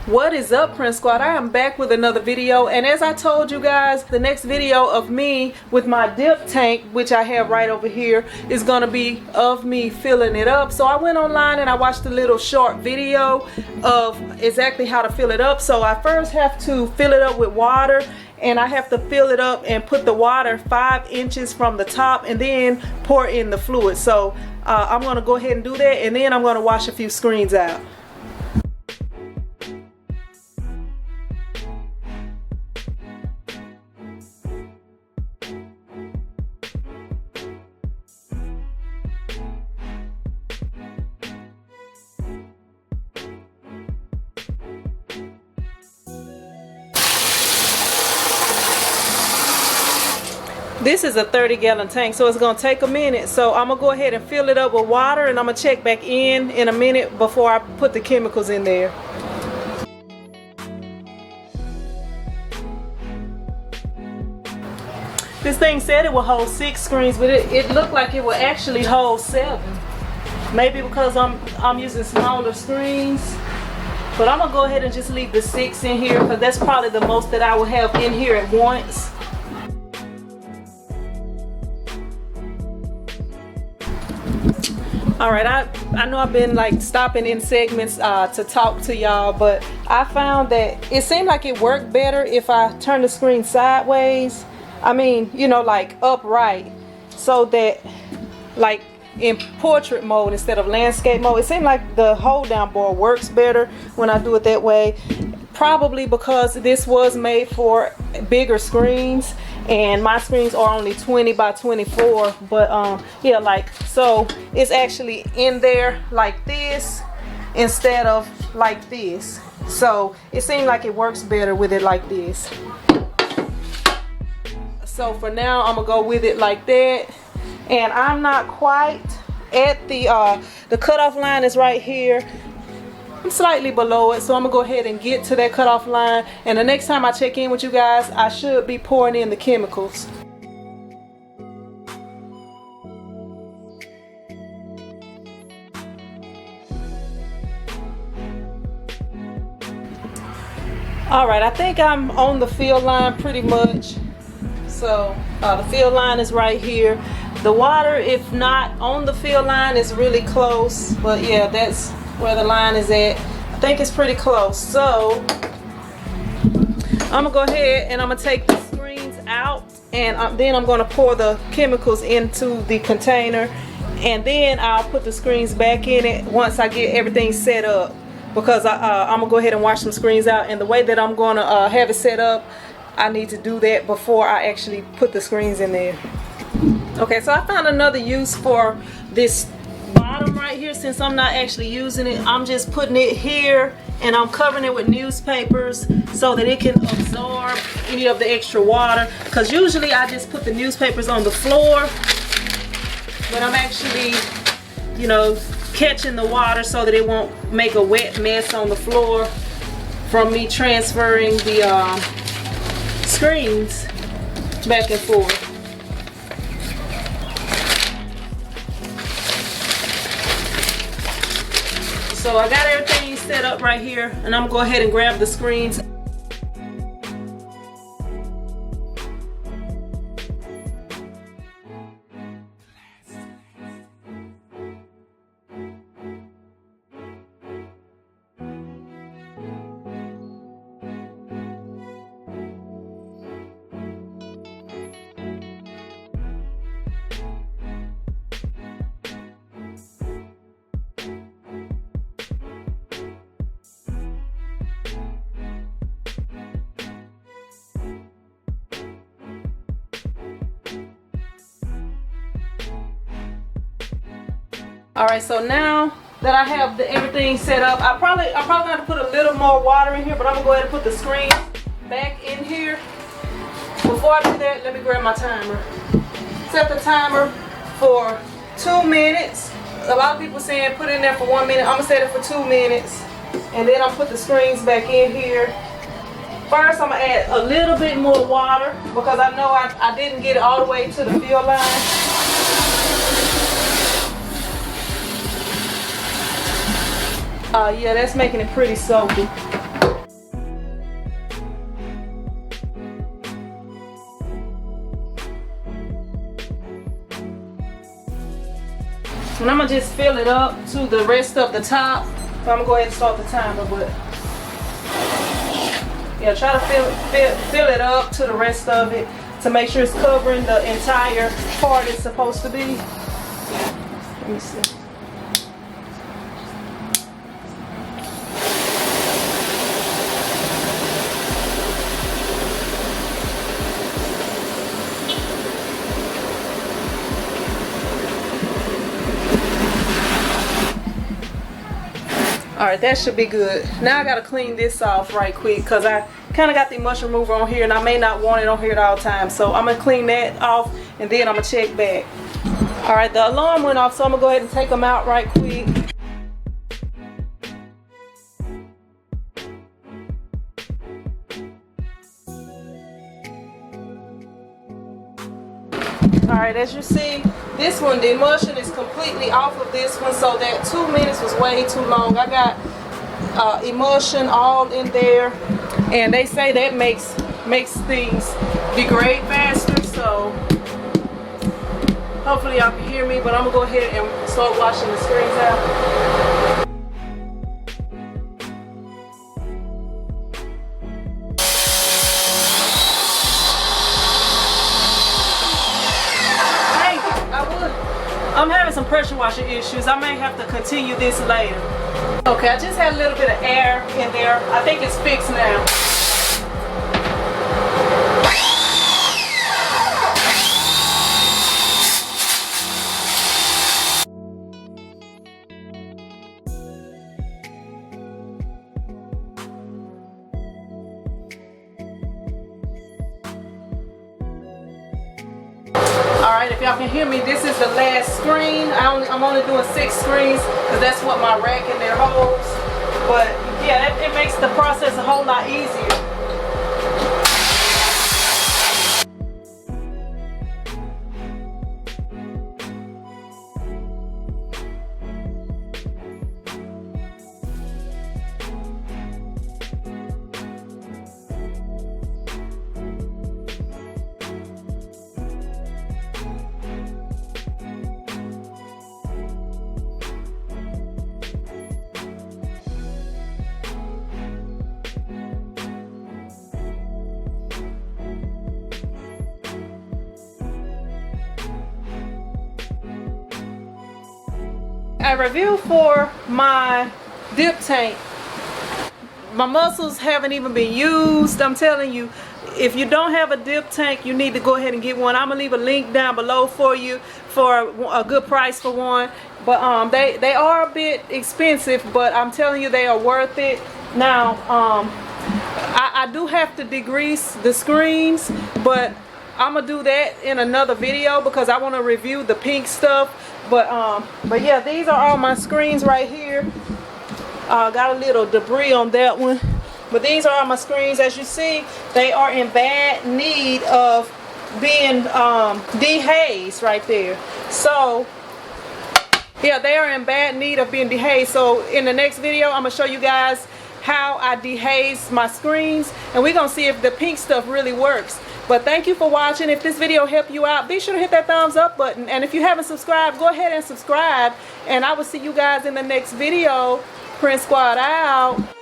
What is up, Prince Squad? I am back with another video, and as I told you guys, the next video of me with my dip tank, which I have right over here, is gonna be of me filling it up. So I went online and I watched a little short video of exactly how to fill it up. So I first have to fill it up with water, and I have to fill it up and put the water 5 inches from the top and then pour in the fluid. So I'm gonna go ahead and do that, and then I'm gonna wash a few screens out. This is a 30-gallon tank, so it's gonna take a minute. So I'm gonna go ahead and fill it up with water, and I'm gonna check back in a minute before I put the chemicals in there. This thing said it will hold 6 screens, but it looked like it will actually hold 7. Maybe because I'm using smaller screens. But I'm gonna go ahead and just leave the 6 in here, because that's probably the most that I will have in here at once. Alright, I know I've been like stopping in segments to talk to y'all, but I found that it seemed like it worked better if I turn the screen sideways. I mean, you know, like upright, so that like in portrait mode instead of landscape mode. It seemed like the hold down bar works better when I do it that way. Probably because this was made for bigger screens, and my screens are only 20 by 24. But yeah, like, so it's actually in there like this instead of like this. So it seemed like it works better with it like this. So for now, I'm gonna go with it like that. And I'm not quite at the cutoff line is right here. I'm slightly below it, so I'm gonna go ahead and get to that cutoff line, and the next time I check in with you guys, I should be pouring in the chemicals. Alright, I think I'm on the fill line pretty much. So the fill line is right here. The water, if not on the fill line, is really close, but yeah, that's where the line is at. I think it's pretty close. So I'm gonna go ahead and I'm gonna take the screens out, and then I'm gonna pour the chemicals into the container, and then I'll put the screens back in it once I get everything set up, because I'm gonna go ahead and wash some screens out, and the way that I'm gonna have it set up, I need to do that before I actually put the screens in there. Okay, so I found another use for this bottom right here. Since I'm not actually using it, I'm just putting it here, and I'm covering it with newspapers so that it can absorb any of the extra water, because usually I just put the newspapers on the floor, but I'm actually, you know, catching the water so that it won't make a wet mess on the floor from me transferring the screens back and forth. So I got everything set up right here, and I'm gonna go ahead and grab the screens. Alright, so now that I have everything set up, I probably gonna have to put a little more water in here, but I'm gonna go ahead and put the screen back in here. Before I do that, let me grab my timer. Set the timer for 2 minutes. A lot of people saying put it in there for 1 minute. I'm gonna set it for 2 minutes, and then I'll put the screens back in here. First, I'm gonna add a little bit more water, because I know I didn't get it all the way to the fill line. Yeah, that's making it pretty soapy. And I'm gonna just fill it up to the rest of the top. So I'm gonna go ahead and start the timer, but yeah, try to fill it up to the rest of it to make sure it's covering the entire part it's supposed to be. Let me see. Alright, that should be good. Now I gotta clean this off right quick because I kind of got the mushroom remover on here and I may not want it on here at all times. So I'm gonna clean that off and then I'm gonna check back. Alright, the alarm went off, so I'm gonna go ahead and take them out right quick. Alright, as you see, this one, the emulsion is completely off of this one, so that 2 minutes was way too long. I got emulsion all in there, and they say that makes things degrade faster, so hopefully y'all can hear me, but I'm gonna go ahead and start washing the screens out. I'm having some pressure washer issues. I may have to continue this later. Okay, I just had a little bit of air in there. I think it's fixed now. Alright, if y'all can hear me, this is the last screen. I'm only doing 6 screens because that's what my rack in there holds. But yeah, it makes the process a whole lot easier. A review for my dip tank. My mussels haven't even been used. I'm telling you, if you don't have a dip tank, you need to go ahead and get one. I'm gonna leave a link down below for you for a good price for one. But they are a bit expensive, but I'm telling you, they are worth it. Now I do have to degrease the screens, but I'm gonna do that in another video because I want to review the pink stuff. But yeah, these are all my screens right here. Got a little debris on that one, but these are all my screens. As you see, they are in bad need of being dehazed right there. So yeah, they are in bad need of being dehazed. So in the next video, I'm gonna show you guys how I dehaze my screens, and we're gonna see if the pink stuff really works. But thank you for watching. If this video helped you out, be sure to hit that thumbs up button. And if you haven't subscribed, go ahead and subscribe. And I will see you guys in the next video. Prince Squad out.